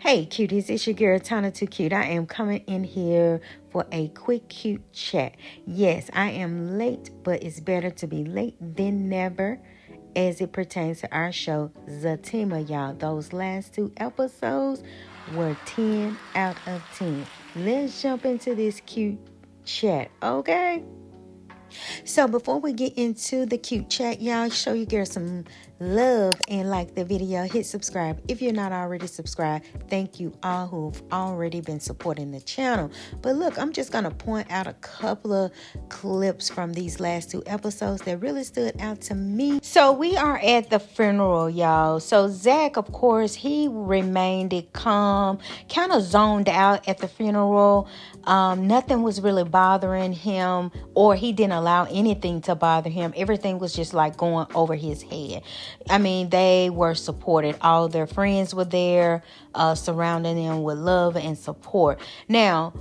Hey cuties, it's your girl Tana Too Cute. I am coming in here for a quick cute chat. Yes, I am late, but it's better to be late than never as it pertains to our show Zatima, y'all. Those last two episodes were 10 out of 10. Let's jump into this cute chat, okay? So before we get into the cute chat, y'all, show your girl some love and like the video. Hit subscribe if you're not already subscribed. Thank you all who've already been supporting the channel. But look, I'm just going to point out a couple of clips from these last two episodes that really stood out to me. So we are at the funeral, y'all. So Zach, of course, he remained calm, kind of zoned out at the funeral. Nothing was really bothering him, or he didn't allow anything to bother him. Everything was just like going over his head. I mean, they were supported. All their friends were there, surrounding them with love and support. Now,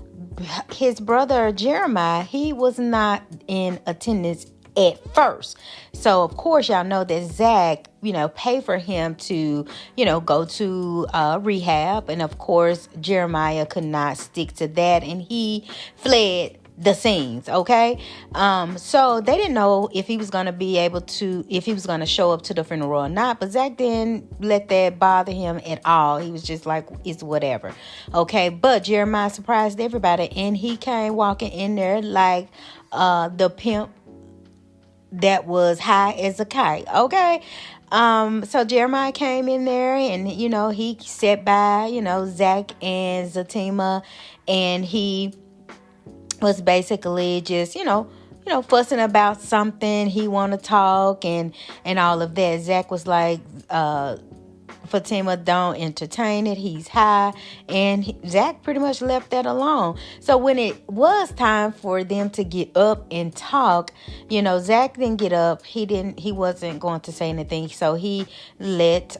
his brother Jeremiah, he was not in attendance at first. So, of course, y'all know that Zach, paid for him to, go to rehab. And, of course, Jeremiah could not stick to that. And he fled the scenes, okay? So they didn't know if he was going to be able to, if he was going to show up to the funeral or not. But Zach didn't let that bother him at all. He was just like, it's whatever, okay? But Jeremiah surprised everybody. And he came walking in there like the pimp that was high as a kite, okay? So Jeremiah came in there and, he sat by, Zach and Zatima, and he was basically just, fussing about something. He want to talk and all of that. Zach was like, Fatima, don't entertain it. He's high. And Zach pretty much left that alone. So when it was time for them to get up and talk, Zach didn't get up. He wasn't going to say anything. So he let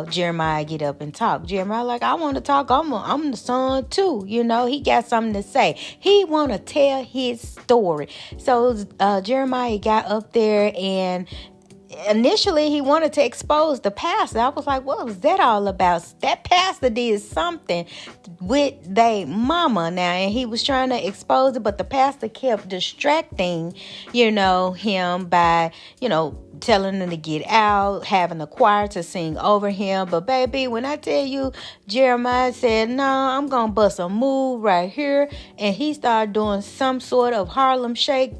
Jeremiah get up and talk. Jeremiah like, I want to talk. I'm the son too. He got something to say. He want to tell his story. So Jeremiah got up there, and initially he wanted to expose the pastor. I was like, what was that all about? That pastor did something with their mama now, and he was trying to expose it, but the pastor kept distracting, him by, telling him to get out, having the choir to sing over him. But baby, when I tell you, Jeremiah said, no, I'm going to bust a move right here. And he started doing some sort of Harlem Shake,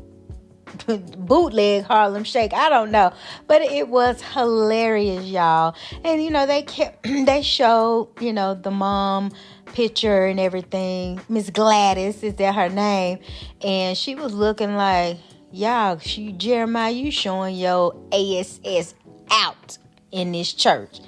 bootleg Harlem Shake. I don't know, but it was hilarious, y'all. And they showed the mom picture and everything. Miss Gladys, is that her name? And she was looking like, y'all, Jeremiah, you showing your ass out in this church.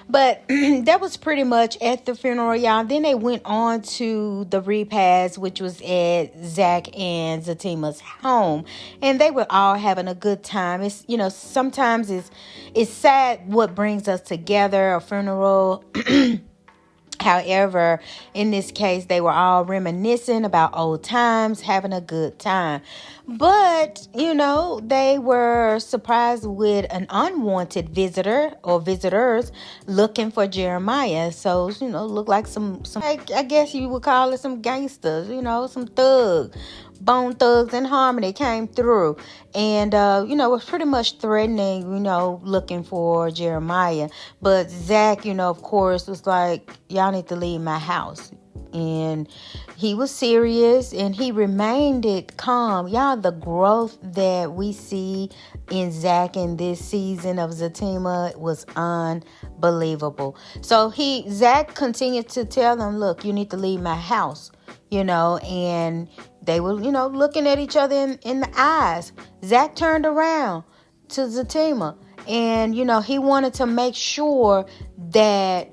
But that was pretty much at the funeral, y'all. Then they went on to the repast, which was at Zach and Zatima's home. And they were all having a good time. It's, sometimes it's sad what brings us together, a funeral. However, in this case, they were all reminiscing about old times, having a good time. But, they were surprised with an unwanted visitor or visitors looking for Jeremiah. So, looked like some I guess you would call it some gangsters, some thugs. Bone Thugs and Harmony came through and, was pretty much threatening, looking for Jeremiah. But Zach, of course, was like, y'all need to leave my house. And he was serious and he remained calm. Y'all, the growth that we see in Zach in this season of Zatima was unbelievable. So Zach continued to tell them, look, you need to leave my house, and they were, looking at each other in the eyes. Zach turned around to Zatima and, he wanted to make sure that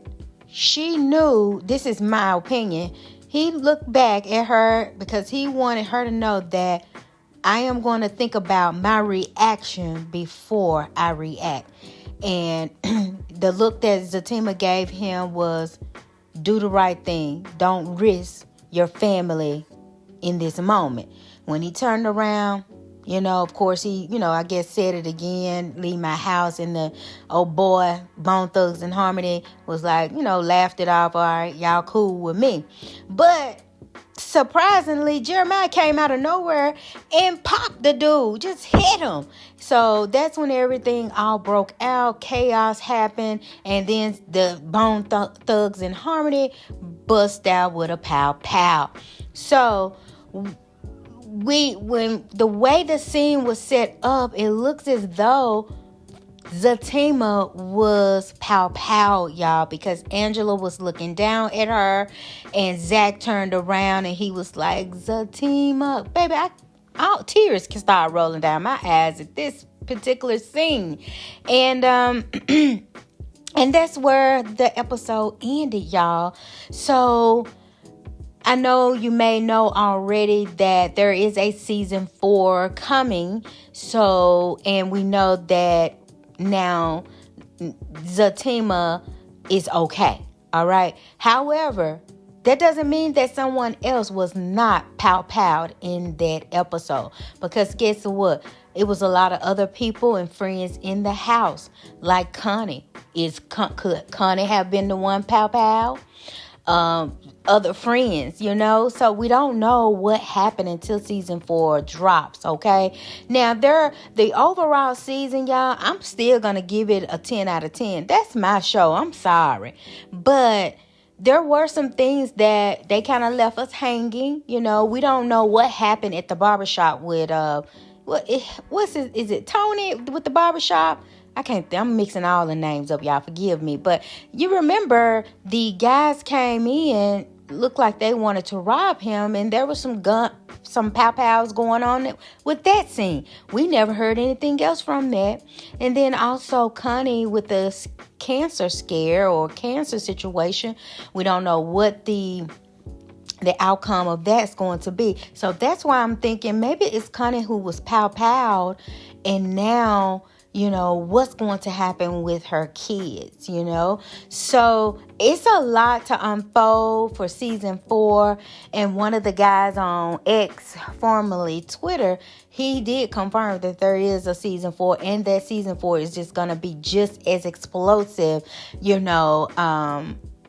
she knew, this is my opinion, he looked back at her because he wanted her to know that I am going to think about my reaction before I react. And the look that Zatima gave him was, do the right thing. Don't risk your family in this moment. When he turned around, Of course, he, I guess said it again, leave my house. And the old boy, Bone Thugs and Harmony, was like, laughed it off. All right, y'all cool with me. But surprisingly, Jeremiah came out of nowhere and popped the dude, just hit him. So that's when everything all broke out. Chaos happened. And then the Bone Thugs and Harmony bust out with a pow pow. So when the way the scene was set up, it looks as though Zatima was pow, y'all, because Angela was looking down at her and Zach turned around and he was like, Zatima, baby, tears can start rolling down my eyes at this particular scene. And and that's where the episode ended, y'all. So I know you may know already that there is a season 4 coming. So, and we know that now Zatima is okay. All right. However, that doesn't mean that someone else was not pow-powed in that episode. Because guess what? It was a lot of other people and friends in the house. Like Connie. Could Connie have been the one pow-pow? Other friends, so we don't know what happened until season 4 drops. Okay, now the overall season, y'all, I'm still gonna give it a 10 out of 10. That's my show, I'm sorry, but there were some things that they kind of left us hanging. We don't know what happened at the barbershop with is it Tony with the barbershop? I'm mixing all the names up, y'all. Forgive me. But you remember the guys came in, looked like they wanted to rob him, and there was some pow-pows going on with that scene. We never heard anything else from that. And then also Connie with the cancer scare or cancer situation. We don't know what the outcome of that's going to be. So that's why I'm thinking maybe it's Connie who was pow-powed, and now what's going to happen with her kids, So it's a lot to unfold for season 4. And one of the guys on X, formerly Twitter, he did confirm that there is a season 4 and that season 4 is just going to be just as explosive,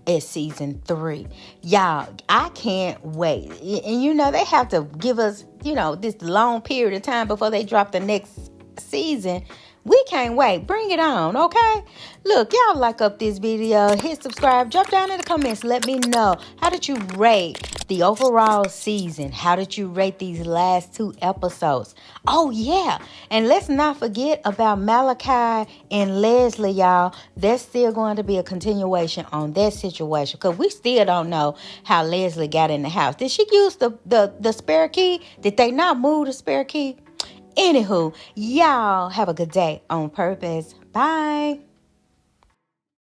as season 3. Y'all, I can't wait. And they have to give us, this long period of time before they drop the next season. We can't wait. Bring it on, okay? Look, y'all like up this video. Hit subscribe. Drop down in the comments. Let me know. How did you rate the overall season? How did you rate these last 2 episodes? Oh, yeah. And let's not forget about Malachi and Leslie, y'all. There's still going to be a continuation on that situation because we still don't know how Leslie got in the house. Did she use the spare key? Did they not move the spare key? Anywho, y'all have a good day on purpose. Bye.